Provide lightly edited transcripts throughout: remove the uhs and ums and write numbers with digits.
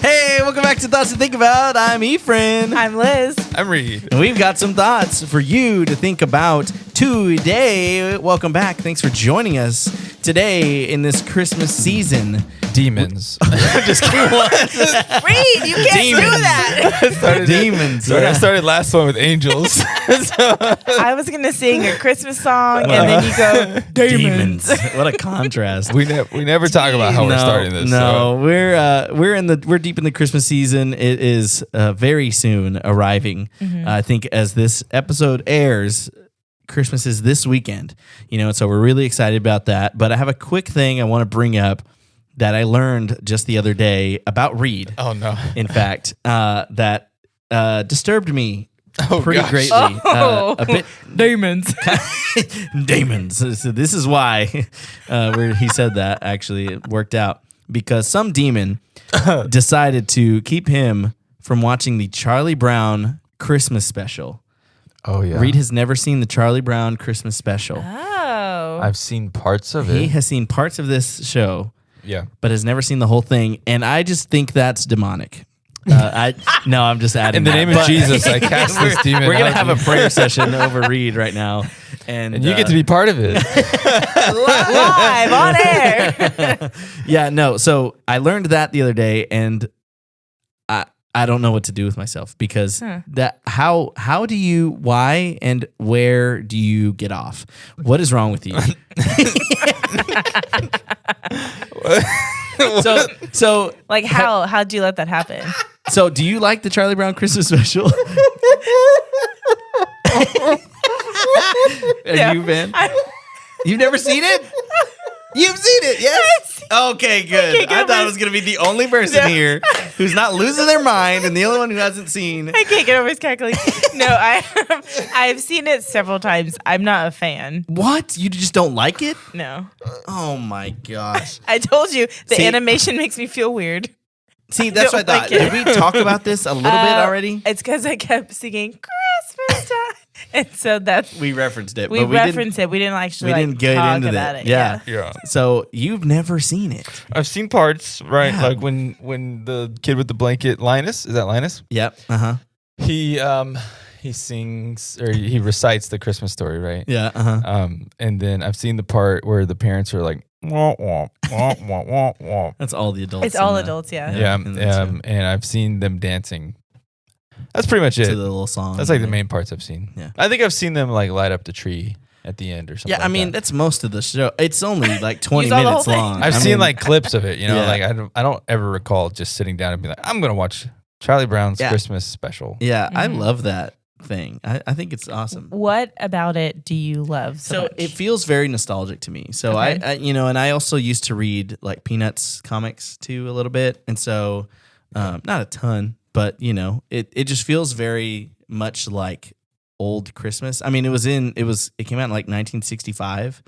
Hey, welcome back to Thoughts to Think About. I'm Efrain. I'm Liz. I'm Reid. And we've got some thoughts for you to think about today. Welcome back. Thanks for joining us today in this Christmas season. Demons. Just kidding. Reid, you can't do that. Demons. I started last one with angels. I was going to sing a Christmas song, and then you go, Demons. What a contrast. We never talk about how we're starting this. No, we're deep in the Christmas season. It is very soon arriving. I think as this episode airs, Christmas is this weekend. And so we're really excited about that. But I have a quick thing I want to bring up that I learned just the other day about Reid. Oh no! In fact, that disturbed me pretty gosh. greatly. A bit. demons. Demons. So this is why where he said that actually it worked out because some demon decided to keep him from watching the Charlie Brown Christmas special. Oh yeah. Reid has never seen the Charlie Brown Christmas special. Oh. I've seen parts of it. He has seen parts of this show, Yeah. but has never seen the whole thing, and I just think that's demonic. I'm just adding. In the name of Jesus, I cast this demon. We're gonna out have of a you. prayer session over Reid right now, and You get to be part of it. Live on air. Yeah, no. So I learned that the other day, and I don't know what to do with myself because that how do you, why and where do you get off? What is wrong with you? So Like, how'd you let that happen? so do you like the Charlie Brown Christmas special? Have you been? You've never seen it? You've seen it, yes? Okay, good. I thought I was going to be the only person here who's not losing their mind and the only one who hasn't seen. I can't get over his cackling. No, I've seen it several times. I'm not a fan. What? You just don't like it? No. Oh my gosh. I told you, the See- animation makes me feel weird. See, that's what I Don't thought. like it. Did we talk about this a little bit already? It's because I kept singing Christmas time. And so that's, We referenced it. we but referenced it. We didn't actually we didn't get talk into about that. it. Yeah. Yeah. So you've never seen it. I've seen parts, right? Yeah. Like when the kid with the blanket, Linus, is that Linus? Yep. Uh-huh. He sings or he recites the Christmas story, right? Yeah. Uh-huh. And then I've seen the part where the parents are like, wah, wah, wah, wah, wah, wah. That's all the adults. It's all in the- adults, yeah. Yeah, in the show. and I've seen them dancing. That's pretty much To it. the little song. That's like the main parts I've seen. Yeah. I think I've seen them like light up the tree at the end or something. Yeah, I like mean, that. that's most of the show. It's only like 20 You saw the minutes whole thing? long. I've I seen mean, like clips of it. Yeah. Like I don't ever recall just sitting down and being like, I'm gonna watch Charlie Brown's Yeah. Christmas special. Yeah, I Mhm. love that thing. I think it's awesome. What about it do you love so So much? it feels very nostalgic to me. So Okay. I and I also used to read like Peanuts comics too a little bit, and so not a ton, but it just feels very much like old Christmas. I mean, it came out in like 1965,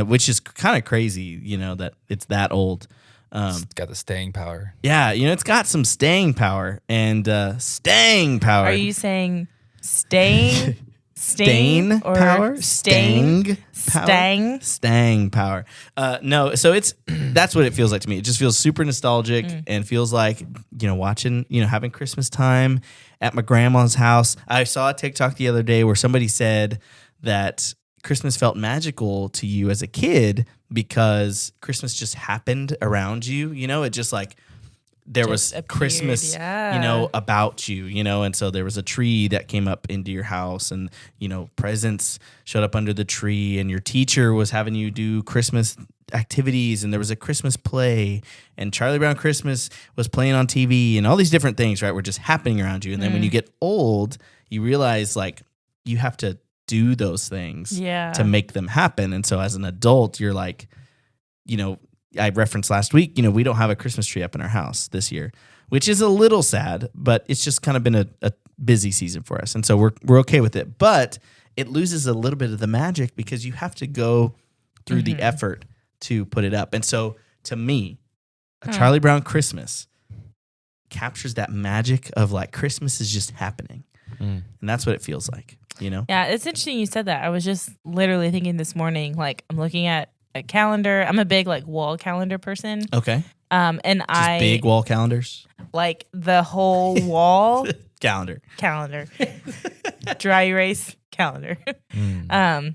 which is kind of crazy, that it's that old. It's got the staying power. Yeah, it's got some staying power and staying power. Are you saying stain? Stain or power? Stain? Power? Stang? Power. No, so that's what it feels like to me. It just feels super nostalgic and feels like, watching, having Christmas time at my grandma's house. I saw a TikTok the other day where somebody said that Christmas felt magical to you as a kid because Christmas just happened around you. It just like there was appeared, Christmas, yeah. about you, and so there was a tree that came up into your house and, presents showed up under the tree and your teacher was having you do Christmas activities and there was a Christmas play and Charlie Brown Christmas was playing on TV and all these different things, right, were just happening around you. And then when you get old, you realize like you have to do those things to make them happen. And so as an adult, you're like, I referenced last week, we don't have a Christmas tree up in our house this year, which is a little sad, but it's just kind of been a busy season for us. And so we're okay with it. But it loses a little bit of the magic because you have to go through the effort to put it up. And so to me, a Charlie Brown Christmas captures that magic of like Christmas is just happening. And that's what it feels like, Yeah, it's interesting you said that. I was just literally thinking this morning, like I'm looking at a calendar. I'm a big like wall calendar person. Okay. And Just I big wall calendars. like the whole wall Calendar. dry erase calendar. Mm.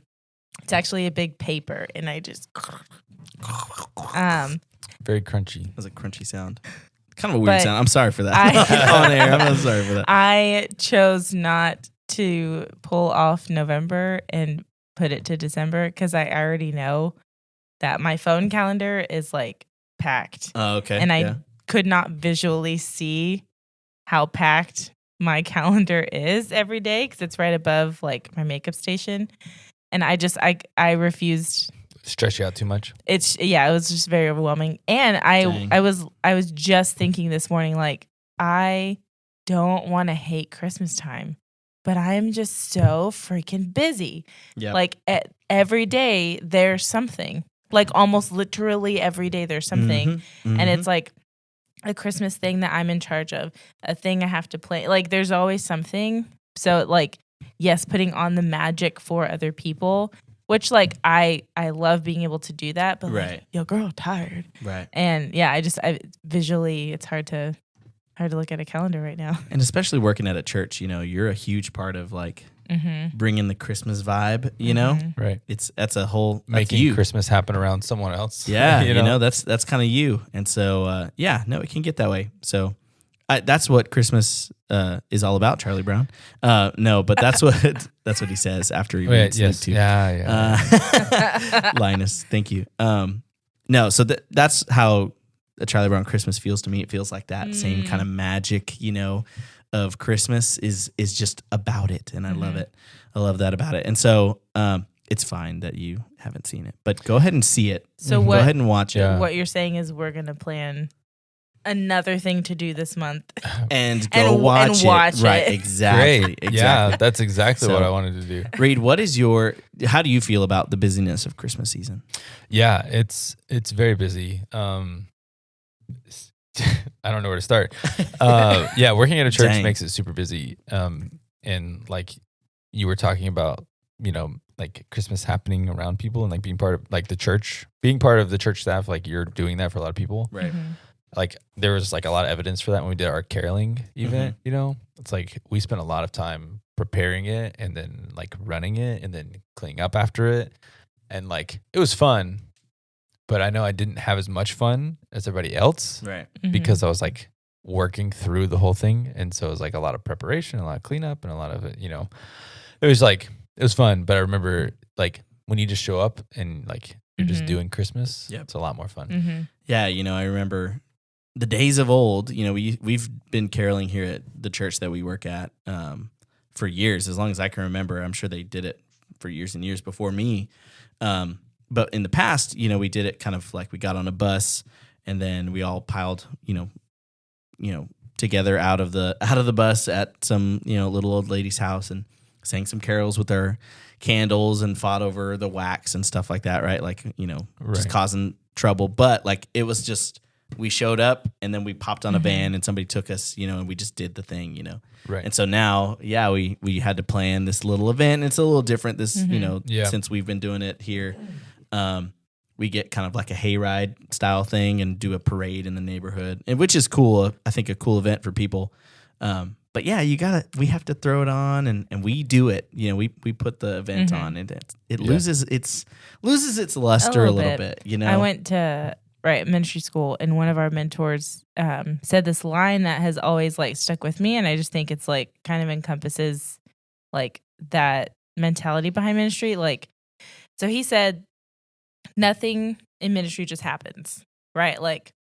It's actually a big paper, and I just Very crunchy. That was a crunchy sound. Kind of a weird But sound. I'm sorry for that. On air. I'm sorry for that. I chose not to pull off November and put it to December because I already know that my phone calendar is like packed. Oh, okay. And I could not visually see how packed my calendar is every day because it's right above like my makeup station. And I refused. Stress you out too much? It was just very overwhelming. And I was just thinking this morning, like, I don't want to hate Christmas time, but I'm just so freaking busy. Yep. Like every day there's something. Like almost literally every day there's something. And it's like a Christmas thing that I'm in charge of, a thing I have to play. Like there's always something. So like, yes, putting on the magic for other people, which like I love being able to do that, but like, yo, girl, tired. Right. And yeah, I visually it's hard to look at a calendar right now. And especially working at a church, you're a huge part of like bringing the Christmas vibe, Right. That's a whole Making you. Christmas happen around someone else. Yeah, that's kind of you. And so, it can get that way. So that's what Christmas is all about, Charlie Brown. No, but that's what he says after he reads Luke 2. Yeah. Linus, thank you. No, so that's how a Charlie Brown Christmas feels to me. It feels like that same kind of magic, of Christmas is just about it, and I love it. I love that about it. And so it's fine that you haven't seen it, but go ahead and see it. So go ahead and watch it. What you're saying is we're gonna plan another thing to do this month and go watch it. Right, exactly. Great. Yeah, that's exactly what I wanted to do. Reid, how do you feel about the busyness of Christmas season? Yeah, it's very busy. I don't know where to start. Working at a church makes it super busy. And like you were talking about, like Christmas happening around people and like being part of like the church, being part of the church staff, like you're doing that for a lot of people. Right. Like there was like a lot of evidence for that when we did our caroling event, it's like we spent a lot of time preparing it and then like running it and then cleaning up after it. And like, it was fun, but I know I didn't have as much fun as everybody else. Right. Because I was like working through the whole thing. And so it was like a lot of preparation, a lot of cleanup and a lot of it, it was fun. But I remember like when you just show up and like you're just doing Christmas, it's a lot more fun. Yeah. I remember the days of old, we've been caroling here at the church that we work at for years, as long as I can remember. I'm sure they did it for years and years before me. But in the past, we did it kind of like we got on a bus and then we all piled, together out of the bus at some, little old lady's house and sang some carols with our candles and fought over the wax and stuff like that. Right. Like, just causing trouble. But like, it was just, we showed up and then we popped on a van and somebody took us, and we just did the thing, Right. And so now, we had to plan this little event. It's a little different since we've been doing it here. We get kind of like a hayride style thing and do a parade in the neighborhood, and which is cool. I think a cool event for people. But yeah, we have to throw it on and we do it. We put the event on and it loses its luster a little bit. I went to ministry school and one of our mentors said this line that has always like stuck with me, and I just think it's like kind of encompasses like that mentality behind ministry. Like, so he said, nothing in ministry just happens, right? Like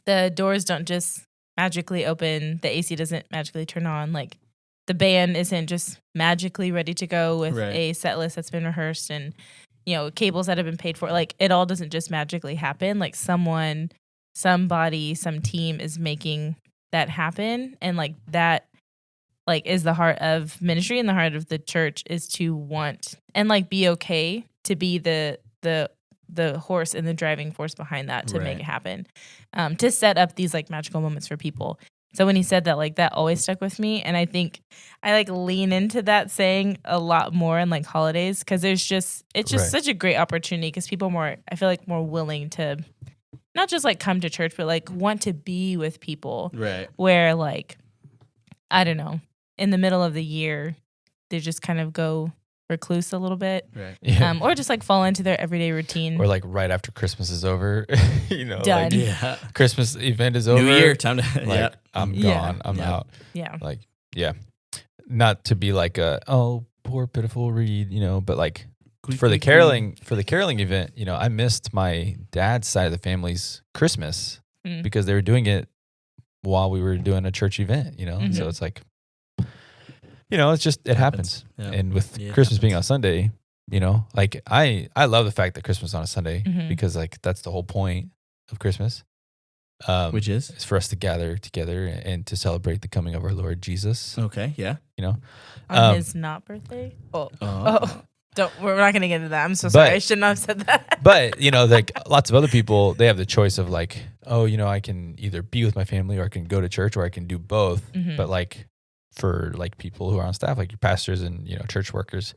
the doors don't just magically open, the AC doesn't magically turn on, like the band isn't just magically ready to go with a set list that's been rehearsed and cables that have been paid for. Like it all doesn't just magically happen. Like someone, somebody, some team is making that happen, and like that like is the heart of ministry, and the heart of the church is to want and like be okay to be the horse and the driving force behind that to make it happen, to set up these like magical moments for people. So when he said that, like that always stuck with me, and I think I like lean into that saying a lot more in like holidays because it's just such a great opportunity because people I feel like more willing to not just like come to church, but like want to be with people. Right. Where like, I don't know, in the middle of the year, they just kind of go recluse a little bit. Right. Yeah. Or just like fall into their everyday routine. Or like right after Christmas is over, Done. like Yeah. Christmas event is over. New Year, time to Like yeah. I'm Yeah. gone. I'm Yeah. out. Yeah. Like, yeah. Not to be like poor pitiful Reed, but like for the caroling event, I missed my dad's side of the family's Christmas because they were doing it while we were doing a church event, Mhm. So it's like, it's just, it happens. Yeah. And with Yeah, it Christmas being happens. on Sunday, like I love the fact that Christmas is on a Sunday Mhm. because like that's the whole point of Christmas. Which is? It's for us to gather together and to celebrate the coming of our Lord Jesus, Okay, yeah. On his not birthday? Oh. We're not going to get into that. I'm so sorry. I shouldn't have said that. But, like lots of other people, they have the choice of like, I can either be with my family or I can go to church or I can do both. Mhm. But like for like people who are on staff, like your pastors and, church workers,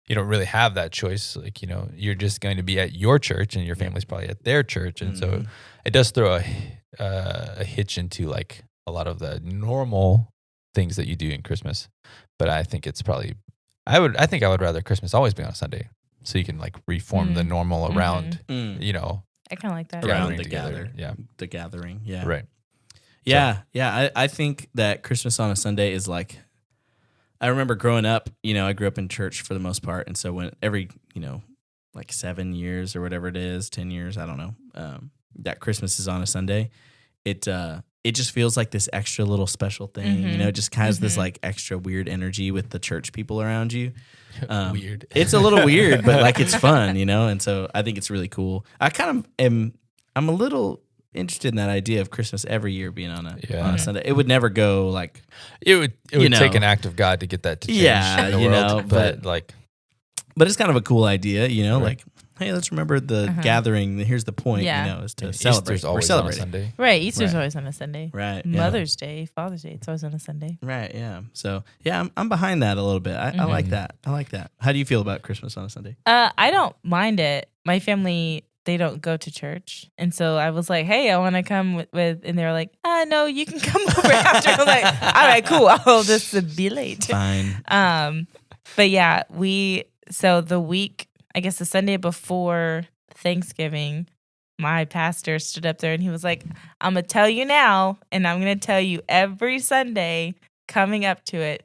you don't really have that choice. Like, you're just going to be at your church and your family's probably at their church. And so it does throw a hitch into like a lot of the normal things that you do in Christmas. But I think it's probably, I think I would rather Christmas always be on a Sunday so you can like reform the normal around, I kind of like that. Around gathering the together. Yeah. The gathering, yeah. Right. Yeah, yeah. I think that Christmas on a Sunday is like, I remember growing up, I grew up in church for the most part. And so when every, like 7 years or whatever it is, 10 years, I don't know, that Christmas is on a Sunday, it just feels like this extra little special thing, it just has this like extra weird energy with the church people around you. Weird. It's a little weird, but like it's fun, and so I think it's really cool. I'm a little interested in that idea of Christmas every year being on a Sunday. It would never go like it would take an act of God to get that to change in the world, but it's kind of a cool idea, like, hey, let's remember the gathering. Here's the point, is to celebrate. Easter's always We're celebrating. on a Sunday. Right. Easter's always on a Sunday. Right. Yeah. Mother's Day, Father's Day, it's always on a Sunday. Right. Yeah. So yeah, I'm behind that a little bit. I like that. I like that. How do you feel about Christmas on a Sunday? I don't mind it. My family, they don't go to church. And so I was like, hey, I want to come with, and they were like, no, you can come over after. I'm like, all right, cool. I'll just be late. Fine. But yeah, so the week, I guess the Sunday before Thanksgiving, my pastor stood up there and he was like, I'm going to tell you now, and I'm going to tell you every Sunday coming up to it,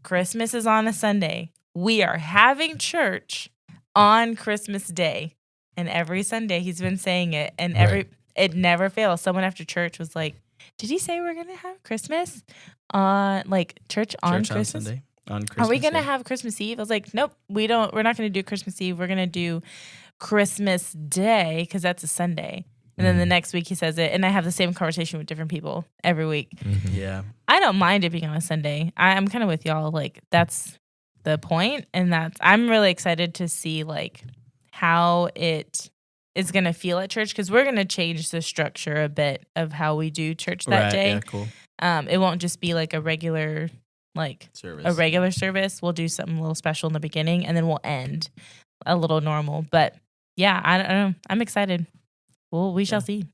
Christmas is on a Sunday. We are having church on Christmas Day. And every Sunday he's been saying it, and it never fails. Someone after church was like, did he say we're going to have Christmas on church on Christmas? On Sunday. On Christmas. Are we going to have Christmas Eve? I was like, nope, we don't. We're not going to do Christmas Eve. We're going to do Christmas Day because that's a Sunday. And then the next week he says it, and I have the same conversation with different people every week. Mm-hmm. Yeah. I don't mind it being on a Sunday. I'm kind of with y'all. Like, that's the point, and I'm really excited to see like how it is going to feel at church, because we're going to change the structure a bit of how we do church that day. Yeah, cool. It won't just be like a regular service. We'll do something a little special in the beginning, and then we'll end a little normal. But yeah, I don't know. I'm excited. Well, we shall see.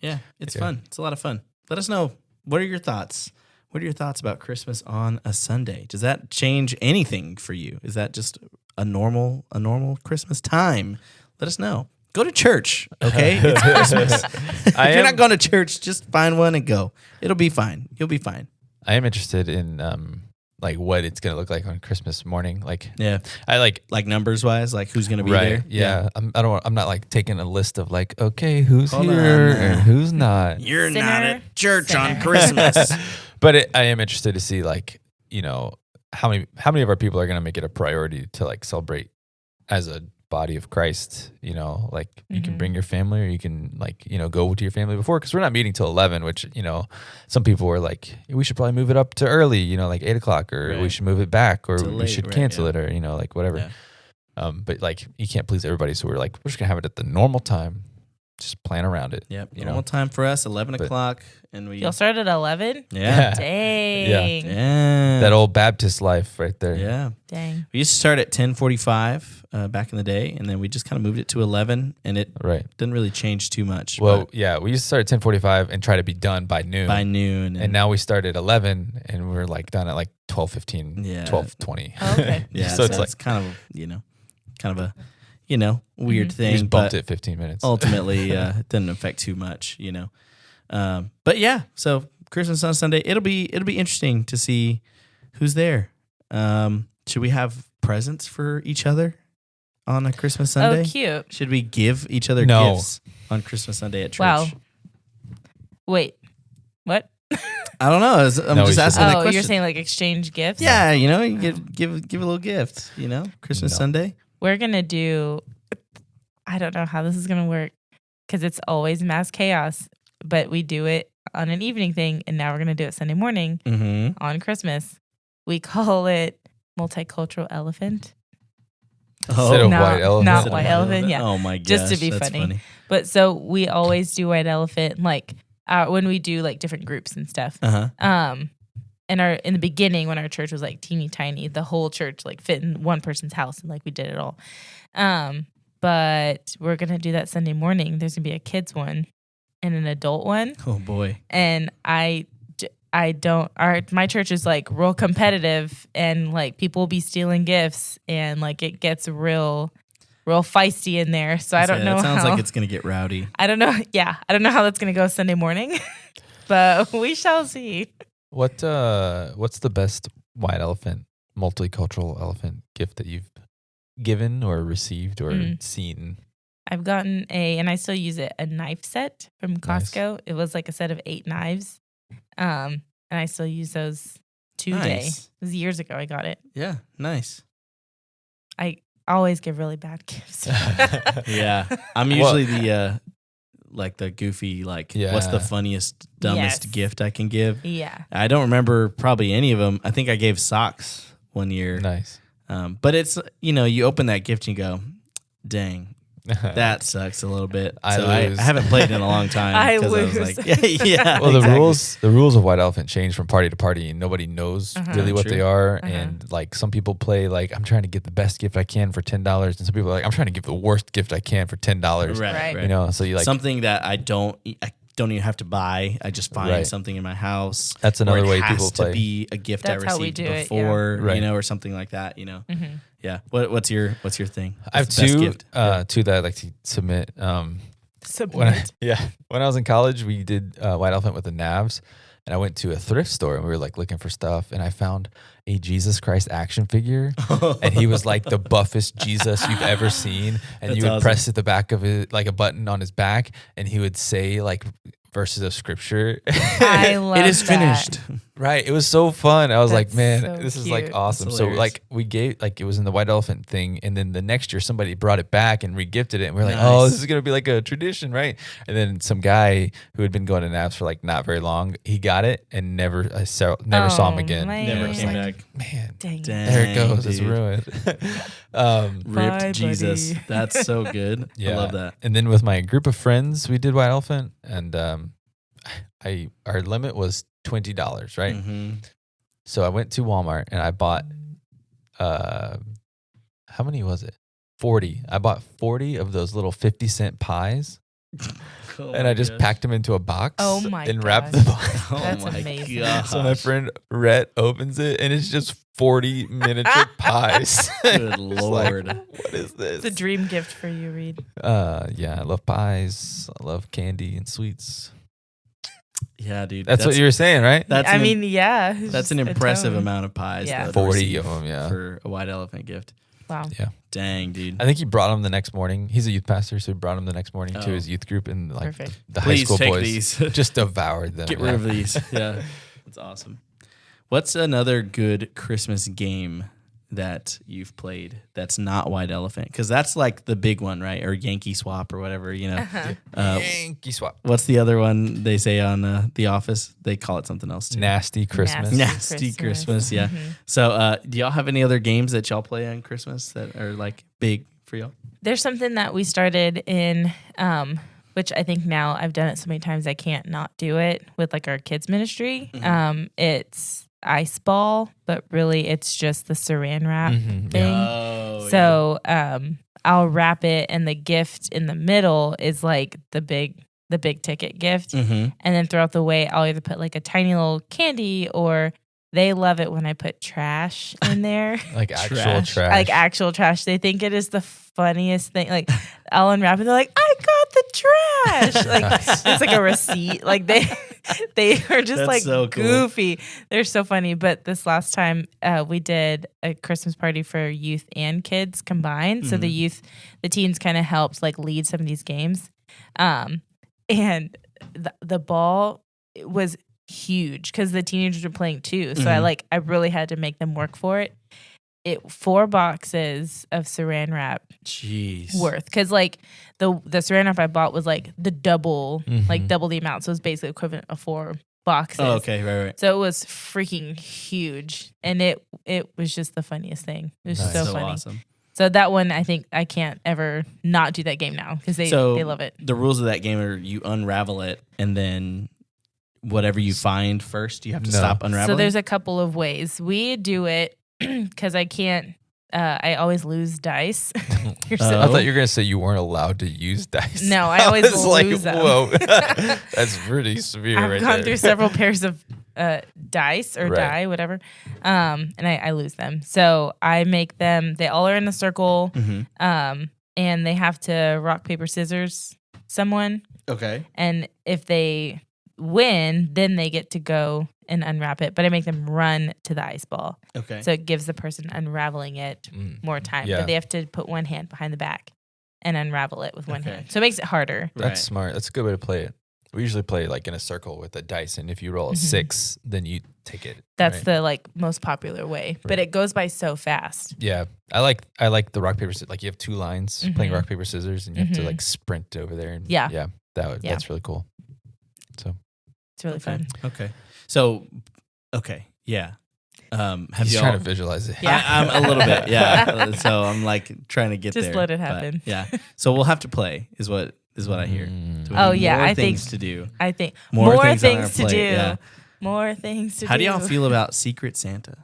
Yeah, it's fun. It's a lot of fun. Let us know. What are your thoughts? What are your thoughts about Christmas on a Sunday? Does that change anything for you? Is that just a normal Christmas time? Let us know. Go to church, okay? It's Christmas. If you're not going to church, just find one and go. It'll be fine. You'll be fine. I am interested in what it's gonna look like on Christmas morning. I like numbers wise, like who's gonna be right, there. Yeah. I'm not like taking a list of like, okay, who's Hold here on, and who's not. You're Sinner, not at church on sinner. Christmas. But I am interested to see how many of our people are gonna make it a priority to like celebrate as a body of Christ. You can bring your family, or you can go to your family before, because we're not meeting till 11, which some people were like, we should probably move it up to early, like 8 o'clock, or we should move it back, or we should cancel it, or whatever. Yeah. But you can't please everybody, so we're just gonna have it at the normal time, just plan around it. Yep. You Normal know, time for us, 11 But- o'clock. And we. You'll start at 11? Yeah. Dang. Yeah. that old Baptist life right there. Yeah. Dang. We used to start at 10:45 back in the day, and then we just kind of moved it to 11, and it Right. didn't really change too much. Well, but yeah, we used to start at 10:45 and try to be done by noon. by noon. and now we start at 11 and we're like done at like 12:15, Yeah. 12:20. Oh, okay. yeah, so it's like kind of, kind of a, weird Mhm. thing. we just bumped but it 15 minutes. ultimately, it didn't affect too much, But yeah, so Christmas on Sunday, it'll be interesting to see who's there. Should we have presents for each other on a Christmas Sunday? Oh, cute. Should we give each other No. gifts on Christmas Sunday at church? Wow. Wait. What? I don't know. I'm No, we just asking that Oh, question. you're saying like exchange gifts? Yeah, you give a little gift, Christmas No. Sunday. We're going to do, I don't know how this is going to work because it's always mass chaos, but we do it on an evening thing. And now we're going to do it Sunday morning Mm-hmm. on Christmas. We call it Multicultural Elephant. Instead of No, white elephant. not white elephant, yeah. Oh my gosh. Just to be that's funny. But so we always do white elephant, like when we do like different groups and stuff. Uh-huh. In the beginning when our church was like teeny tiny, the whole church like fit in one person's house and like we did it all. But we're gonna do that Sunday morning. There's gonna be a kids one and an adult one, Oh boy. and my church is like real competitive, and like people will be stealing gifts, and like it gets real feisty in there. So I don't know. It sounds how, like it's gonna get rowdy. I don't know. Yeah, I don't know how that's gonna go Sunday morning, but we shall see. What's the best white elephant, multicultural elephant gift that you've given or received or seen? I've gotten and I still use it, a knife set from Costco. It was like a set of 8 knives. And I still use those today. Nice. It was years ago I got it. Yeah, nice. I always give really bad gifts. Yeah, I'm usually the the goofy what's the Yeah. funniest, dumbest Yes. gift I can give. Yeah. I don't remember probably any of them. I think I gave socks one year. Nice. But it's you open that gift and you go, dang. That sucks a little bit. I So I lose. haven't played in a long time. I 'cause lose. was like, yeah. Well, exactly. the rules of white elephant change from party to party, and nobody knows really what True. they are. Uh-huh. And like some people play like I'm trying to get the best gift I can for $10, and some people are like I'm trying to give the worst gift I can for $10. Right. Right. You know, so you like something that I don't even have to buy. I just find Right. something in my house. That's or another it way has people to play. be a gift That's I how we received do it, yeah. before, Right. or something like that. Mm-hmm. Yeah. What's your thing? I have What's the best two gift? two that I like to submit. Submit. When I was in college, we did white elephant with the Navs, and I went to a thrift store and we were like looking for stuff, and I found a Jesus Christ action figure, and he was like the buffest Jesus you've ever seen, and That's you would awesome. press at the back of it like a button on his back, and he would say like verses of scripture. I love It is that. finished. Right. It was so fun. I was like, That's man, so this is like cute. awesome. That's So hilarious. like we gave like it was in the white elephant thing, and then the next year somebody brought it back and regifted it, and we are like, oh, Nice. this is gonna be like a tradition, right? And then some guy who had been going to Navs for like not very long, he got it and never saw him Oh, again. man. Never I was came like, back. Man, Dang. Dang. there it goes. It's dude. ruined. Ripped Bye, Jesus. buddy. That's so good. Yeah. I love that. And then with my group of friends, we did white elephant, and our limit was $20, right? Mm-hmm. So I went to Walmart and I bought, how many was it? 40. I bought 40 of those little 50-cent pies, and I just packed them into a box Oh my and wrapped the gosh. box. Oh That's my amazing. gosh. So my friend Rhett opens it, and it's just 40 miniature pies. Good It's like, Lord. what is this? It's a dream gift for you, Reed. Yeah, I love pies. I love candy and sweets. Yeah, dude. That's what you were saying, right? That's I an, mean, yeah. it's that's an just a impressive tone. amount of pies. Yeah. though, to 40 receive of them, yeah. For a white elephant gift. Wow. Yeah. Dang, dude. I think he brought them the next morning. He's a youth pastor, so he brought them the next morning to Oh. his youth group, and like Perfect. the high Please school take boys these. just devoured them. Get yeah. rid of these. Yeah. That's awesome. What's another good Christmas game that you've played that's not White Elephant? Because that's like the big one, right? Or Yankee Swap or whatever, you know. Uh-huh. Yankee swap. What's the other one they say on The Office? They call it something else too. Nasty Christmas. Nasty Christmas, yeah. Mhm. So do y'all have any other games that y'all play on Christmas that are like big for y'all? There's something that we started in which I think now I've done it so many times I can't not do it with like our kids ministry. It's ice ball, but really it's just the saran wrap thing. Oh, So I'll wrap it, and the gift in the middle is like the big ticket gift. And then throughout the way, I'll either put like a tiny little candy, or they love it when I put trash in there. Like actual trash. Like actual trash. They think it is the funniest thing. Like I'll unwrap it, they're like, I got the trash. Like it's like a receipt. Like they are just That's like so cool. goofy. They're so funny. But this last time we did a Christmas party for youth and kids combined. So the teens kind of helped like lead some of these games. And the ball was huge because the teenagers were playing too. So I really had to make them work for it. 4 boxes of saran wrap worth, because like the saran wrap I bought was like the double, like double the amount. So it was basically equivalent of 4 boxes. Oh, okay, right. So it was freaking huge, and it was just the funniest thing. It was just so funny. Awesome. So that one, I think I can't ever not do that game now because they love it. The rules of that game are you unravel it, and then whatever you find first, you have to stop unraveling. So there's a couple of ways we do it because I can't. I always lose dice. I thought you were gonna say you weren't allowed to use dice. No, I always lose them. Whoa, that's pretty severe. I've gone through several pairs of dice or die, whatever, and I lose them. So I make them. They all are in a circle, and they have to rock, paper, scissors someone. Okay. And if they win, then they get to go and unwrap it. But I make them run to the ice ball. Okay. So it gives the person unraveling it more time. Yeah. But they have to put one hand behind the back and unravel it with one hand. So it makes it harder. That's smart. That's a good way to play it. We usually play like in a circle with a dice, and if you roll a 6, then you take it. That's the like most popular way. Right. But it goes by so fast. Yeah. I like the rock, paper, scissors. Like you have 2 lines playing rock, paper, scissors, and you have to like sprint over there. And that's really cool. So it's really fun. Okay. So, yeah. Have He's y'all, trying to visualize it. Yeah. I'm a little bit, yeah. So I'm like trying to get there. Just let it happen. But, yeah. So we'll have to play is what I hear. So Oh yeah, more I things think to do. I think More things on our to plate, do. yeah. More things to do. How do y'all feel about Secret Santa?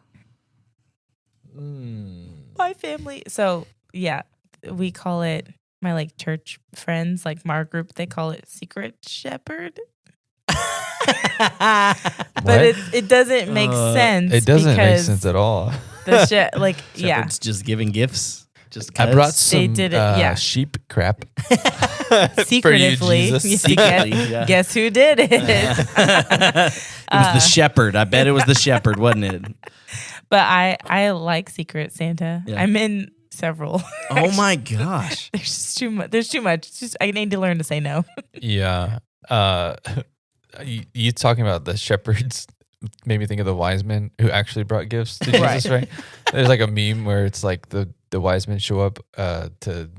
My family. So yeah, we call it, my like church friends, like my group, they call it Secret Shepherd. But it doesn't make sense. It doesn't make sense at all. The like Shepherd's just giving gifts. Just I brought 'cause? some did it, sheep crap. secretively. For you, Jesus. Guess who did it? It was the shepherd. I bet it was the shepherd, wasn't it? But I like Secret Santa. Yeah. I'm in several. Oh my gosh. There's just too much. There's too much. It's just I need to learn to say no. Yeah. You talking about the shepherds made me think of the wise men who actually brought gifts to Jesus, right? There's like a meme where it's like the wise men show up to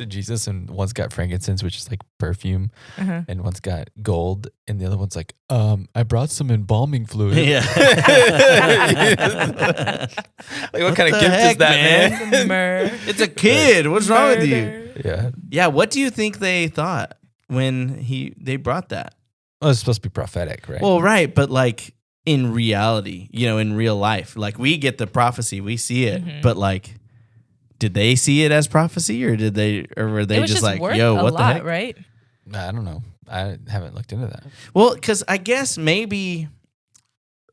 Jesus, and one's got frankincense, which is like perfume, and one's got gold, and the other one's like, I brought some embalming fluid. Yeah. Like, what kind of gift is that, man? Myrrh. It's a kid. What's wrong with you? Yeah. Yeah. What do you think they thought when they brought that? Well, it's supposed to be prophetic, right? Well, right, but like in reality, in real life, like we get the prophecy, we see it, but like, did they see it as prophecy, or were they just like, yo, what the heck? Right? I don't know. I haven't looked into that. Well, because I guess maybe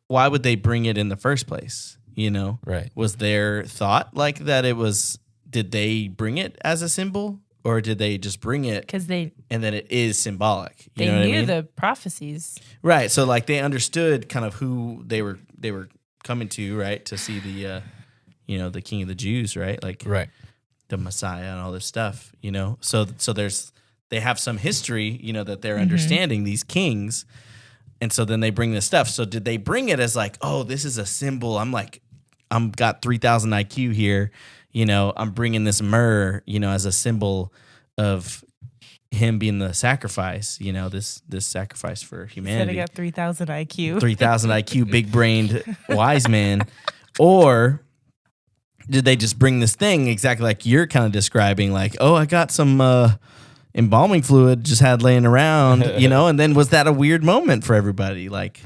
why would they bring it in the first place? Right? Was their thought like that? Did they bring it as a symbol? Or did they just bring it because and then it is symbolic? They knew the prophecies, right? So like they understood kind of who they were coming to, right? To see the the King of the Jews, right? Like the Messiah and all this stuff, So they have some history, that they're understanding these kings, and so then they bring this stuff. So did they bring it as like, oh, this is a symbol? I'm got 3,000 IQ here. I'm bringing this myrrh, as a symbol of him being the sacrifice, this sacrifice for humanity. Said I got 3,000 IQ. 3,000 IQ, big-brained wise man. Or did they just bring this thing exactly like you're kind of describing, like, oh, I got some embalming fluid just had laying around, and then was that a weird moment for everybody? Like,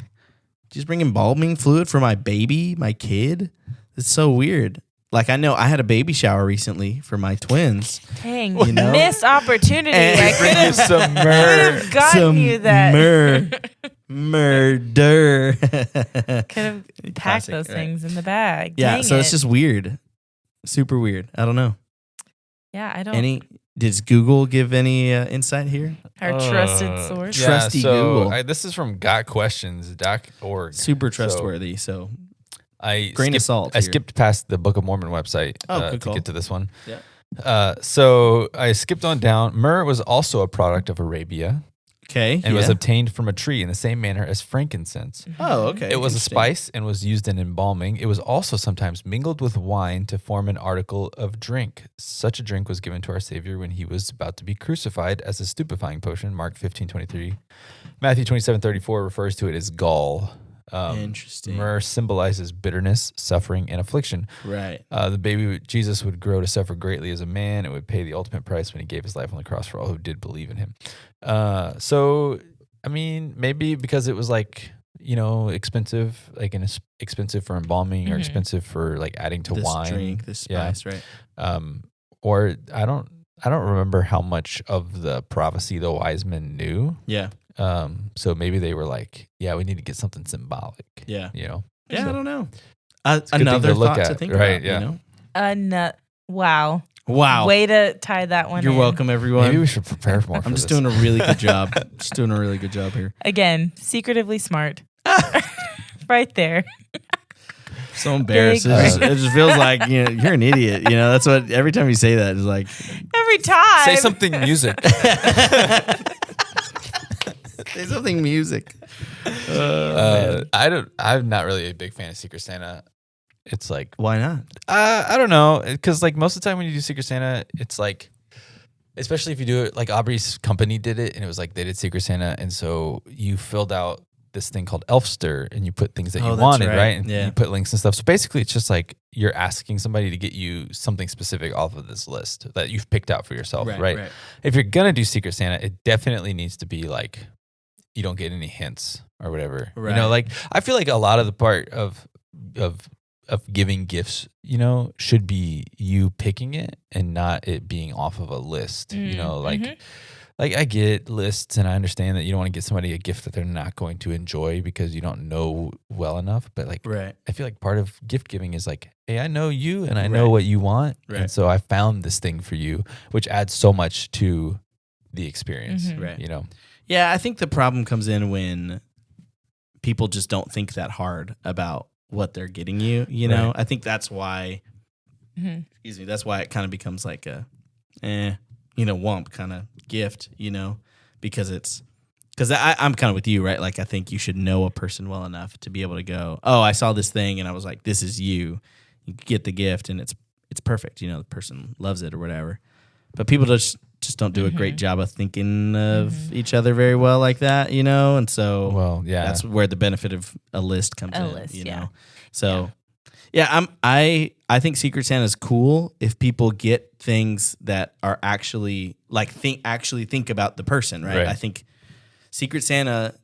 just bring embalming fluid for my baby, my kid? It's so weird. Like, I know I had a baby shower recently for my twins. Dang, missed opportunity. I could have some myrrh. gotten you that. Murder. Could have packed Classic, those right. things in the bag. Yeah, Dang so it. it's just weird. Super weird. I don't know. Yeah, I don't. Does Google give any insight here? Our trusted source. Trusty Google. This is from gotquestions.org. Super trustworthy. So I grain of salt. I skipped past the Book of Mormon website good to call. get to this one. Yeah. So I skipped on down. Myrrh was also a product of Arabia Okay. and was obtained from a tree in the same manner as frankincense. Oh, okay. It was a Interesting. spice and was used in embalming. It was also sometimes mingled with wine to form an article of drink. Such a drink was given to our Savior when he was about to be crucified as a stupefying potion. Mark 15:23. Matthew 27:34 refers to it as gall. Interesting. Myrrh symbolizes bitterness, suffering, and affliction. Right. The baby Jesus would grow to suffer greatly as a man. It would pay the ultimate price when he gave his life on the cross for all who did believe in him. So, I mean, maybe because it was like, expensive, like expensive for embalming or expensive for like adding to This wine. drink, this spice, right? Or I don't remember how much of the prophecy the wise men knew. Yeah. So maybe they were like, yeah, we need to get something symbolic. Yeah. Yeah, I don't know. a good thing Another to look thought to at, think right, about. yeah. Wow. Wow. Way to tie that one You're in. welcome, everyone. Maybe we should prepare more. I'm just doing a really good job. Here. Again, secretively smart. Right there. So embarrassed. It just feels like you're an idiot. That's what every time you say that is like. Every time. Say something music. Say something music. I'm not really a big fan of Secret Santa. It's like, Why not? I don't know, because like most of the time when you do Secret Santa, it's like, especially if you do it like Aubrey's company did it, and it was like they did Secret Santa, and so you filled out this thing called Elfster, and you put things that you that's wanted, right. right? And Yeah. you put links and stuff. So basically, it's just like you're asking somebody to get you something specific off of this list that you've picked out for yourself, right? If you're gonna do Secret Santa, it definitely needs to be like you don't get any hints or whatever. Right. Like I feel like a lot of the part of giving gifts, should be you picking it and not it being off of a list. Like I get lists and I understand that you don't want to get somebody a gift that they're not going to enjoy because you don't know well enough. But like, I feel like part of gift giving is like, hey, I know you and I know what you want. Right. And so I found this thing for you, which adds so much to the experience, Right. Yeah, I think the problem comes in when people just don't think that hard about what they're getting you, Right. I think that's why, excuse me, that's why it kind of becomes like a, wump kind of gift, because I'm kind of with you, right? Like, I think you should know a person well enough to be able to go, oh, I saw this thing and I was like, this is you. You get the gift and it's perfect. The person loves it or whatever. But people just don't do a great job of thinking of each other very well like that, and so well, yeah, that's where the benefit of a list comes in, list, know. So I think Secret Santa is cool if people get things that are actually like think about the person, right? I think Secret Santa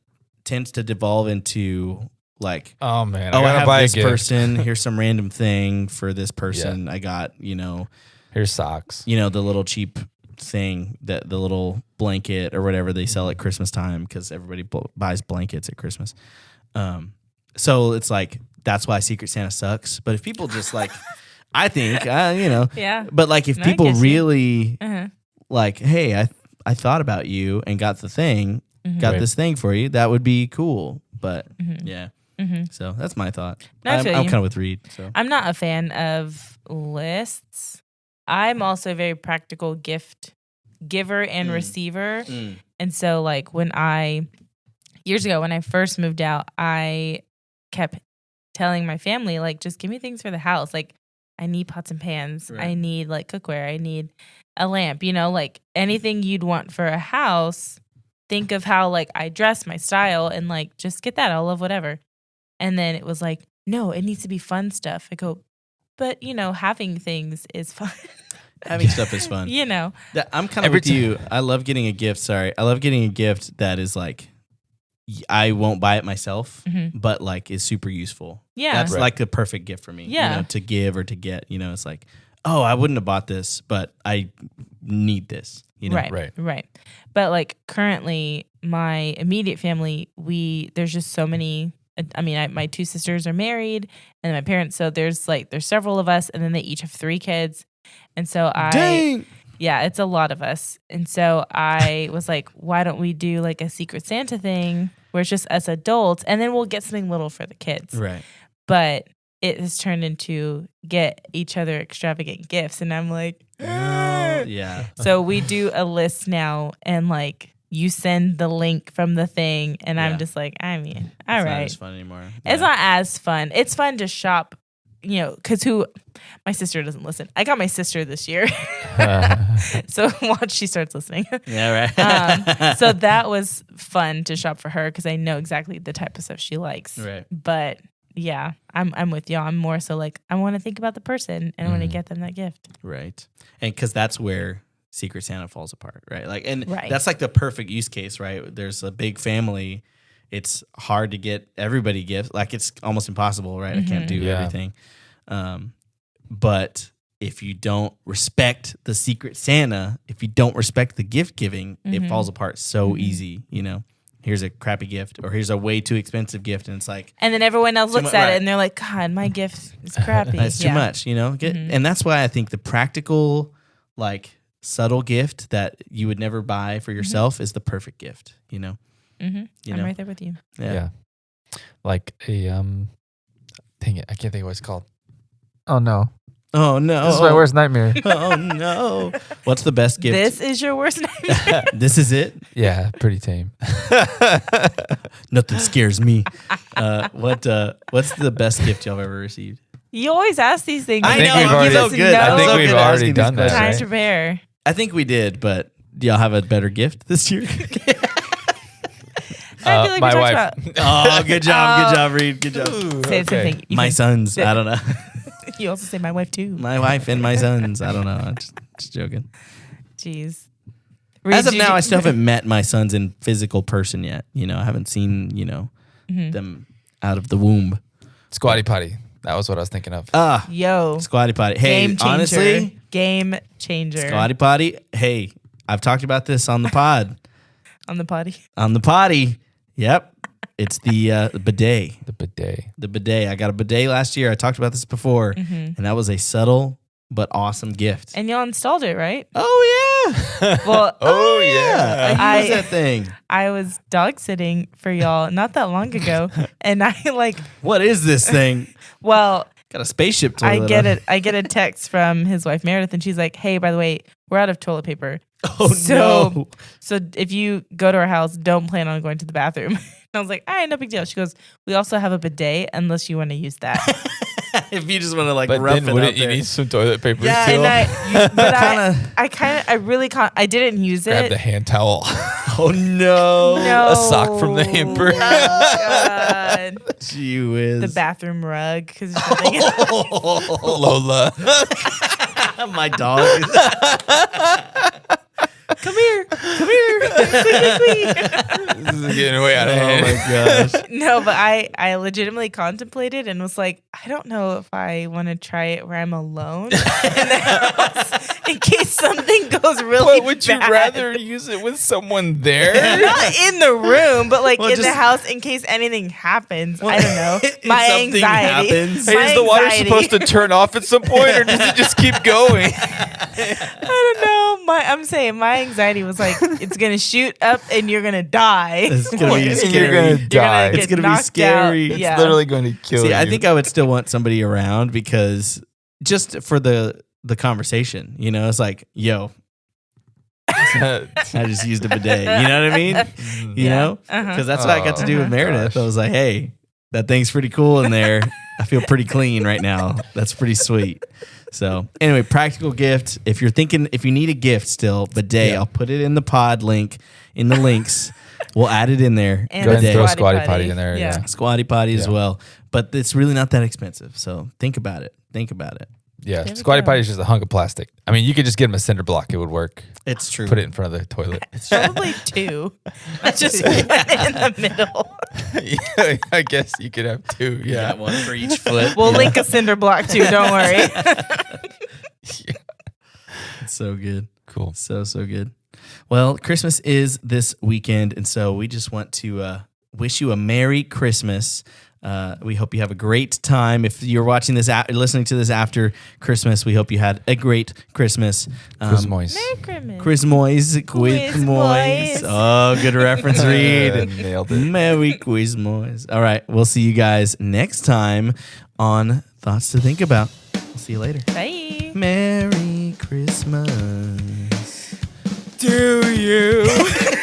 tends to devolve into like, oh man, I gotta have buy this a gift. person. Here's some random thing for this person. I got Here's socks. the little cheap thing, that the little blanket or whatever they sell at Christmas time, because everybody buys blankets at Christmas. So it's like, that's why Secret Santa sucks. But if people just like, I think, Yeah. but like if No, I people get you. really like, hey, I thought about you and got the thing, got Right. this thing for you, that would be cool. But so that's my thought. No, I I'm feel kind you. of with Reid. So I'm not a fan of lists. I'm also a very practical gift giver and receiver. And so like years ago when I first moved out, I kept telling my family, like, just give me things for the house. Like, I need pots and pans. Right. I need like cookware. I need a lamp, like anything you'd want for a house. Think of how like I dress, my style, and like just get that. I'll love whatever. And then it was like, no, it needs to be fun stuff. I go, but having things is fun. Having stuff is fun. You know. I'm kind of with you. I love getting a gift. Sorry. I love getting a gift that is like, I won't buy it myself, but like is super useful. Yeah. That's like the perfect gift for me. Yeah. You know, to give or to get, you know, it's like, oh, I wouldn't have bought this, but I need this. You know? Right. But like currently my immediate family, there's just so many. I mean, my 2 sisters are married and my parents. So there's several of us and then they each have 3 kids. And so Dang. Yeah, it's a lot of us. And so I was like, why don't we do like a Secret Santa thing where it's just us adults and then we'll get something little for the kids. Right. But it has turned into get each other extravagant gifts. And I'm like, yeah. So we do a list now and like you send the link from the thing. And I'm just like, I mean, all right. It's not as fun anymore. It's not as fun. It's fun to shop, you know, because my sister doesn't listen. I got my sister this year. So watch, she starts listening. Yeah, right. So that was fun to shop for her because I know exactly the type of stuff she likes. Right. But yeah, I'm with y'all. I'm more so like, I want to think about the person and I want to get them that gift. Right. And because that's where Secret Santa falls apart, right? Like, and Right. that's like the perfect use case, right? There's a big family. It's hard to get everybody gifts. Like, it's almost impossible, right? I can't do everything. But if you don't respect the Secret Santa, if you don't respect the gift giving, it falls apart so easy, you know? Here's a crappy gift, or here's a way too expensive gift, and it's like, and then everyone else looks at right. it and they're like, God, my gift is crappy. It's too much, you know? And that's why I think the practical, like, subtle gift that you would never buy for yourself is the perfect gift, you know? I'm right there with you. Yeah. Like a dang it, I can't think of what it's called. Oh no. Oh no. This is my worst nightmare. Oh no. What's the best gift? This is your worst nightmare. This is it? Yeah, pretty tame. Nothing scares me. What's the best gift y'all have ever received? You always ask these things. I think and we've you already- give us so good. no I think so we've good already asking done these that. time Right? to prepare. I think we did, but do y'all have a better gift this year? I feel like my we wife. talked about. Oh, good job, Reid. Good job. Say the same thing. You My can- sons. I don't know. You also say my wife too. My wife and my sons. I don't know. I'm just joking. Jeez. As of now, I still haven't met my sons in physical person yet. You know, I haven't seen, you know, them out of the womb. Squatty potty. That was what I was thinking of. Yo. Squatty potty. Hey, Game changer. honestly, Game changer. Squatty potty. Hey, I've talked about this on the pod. On the potty. On the potty. Yep. It's the bidet. The bidet. The bidet. I got a bidet last year. I talked about this before. And that was a subtle but awesome gift. And y'all installed it, right? Oh, yeah. Well, Oh, yeah. I use that thing. I was dog sitting for y'all not that long ago. And I What is this thing? well, Got a spaceship toilet. I get a text from his wife Meredith and she's like, hey, by the way, we're out of toilet paper. Oh, no. So if you go to our house, don't plan on going to the bathroom. And I was like, all right, no big deal. She goes, we also have a bidet unless you want to use that. If you just want to like But rough then it wouldn't out you there. need some toilet paper Yeah, still? I really can't. I didn't use Grab it. the hand towel. Oh, no. No. A sock from the hamper. Oh, God. Gee whiz. The bathroom rug because Lola. My dog. come here. This is getting way out of Oh, hand. my gosh. No, but I legitimately contemplated and was like, I don't know if I want to try it where I'm alone in the house in case something goes really But would you bad. rather use it with someone there? Not in the room, but like Well, in the just- house in case anything happens. I don't know. If My something anxiety. happens. Hey, My is the water anxiety. supposed to turn off at some point, or does it just keep going? I don't know. I'm saying my anxiety was like, it's gonna shoot up and you're gonna die. It's gonna be And scary. you're gonna You're gonna die. get It's gonna be knocked scary. out. It's Yeah. Literally going to kill you. See, I think I would still want somebody around because just for the conversation, you know, it's like, yo, I just used a bidet. You know what I mean? You Yeah. know? Uh-huh. Because that's what I got to do with Oh, Meredith. gosh. I was like, hey, that thing's pretty cool in there. I feel pretty clean right now. That's pretty sweet. So anyway, practical gift. If you're thinking, if you need a gift still, bidet, Yeah. I'll put it in the pod link, in the links. We'll add it in there. And Go ahead and the throw a squatty squatty potty in there. Yeah. Yeah. Squatty potty as Yeah. well. But it's really not that expensive. So think about it. Think about it. Yeah, There we squatty go. potty is just a hunk of plastic. I mean, you could just get them a cinder block; it would work. It's true. Put it in front of the toilet. Probably 2. That's just one in the middle. Yeah, I guess you could have 2. You Yeah, got one for each foot. We'll link a cinder block too. Don't worry. It's so good. cool. So good. Well, Christmas is this weekend, and so we just want to wish you a Merry Christmas. We hope you have a great time. If you're watching this, listening to this after Christmas, we hope you had a great Christmas. Quismois. Merry Christmas. Quismois. Oh, good reference, Reid. Nailed it. Merry Quismois. All right, we'll see you guys next time on Thoughts to Think About. We'll see you later. Bye. Merry Christmas to you.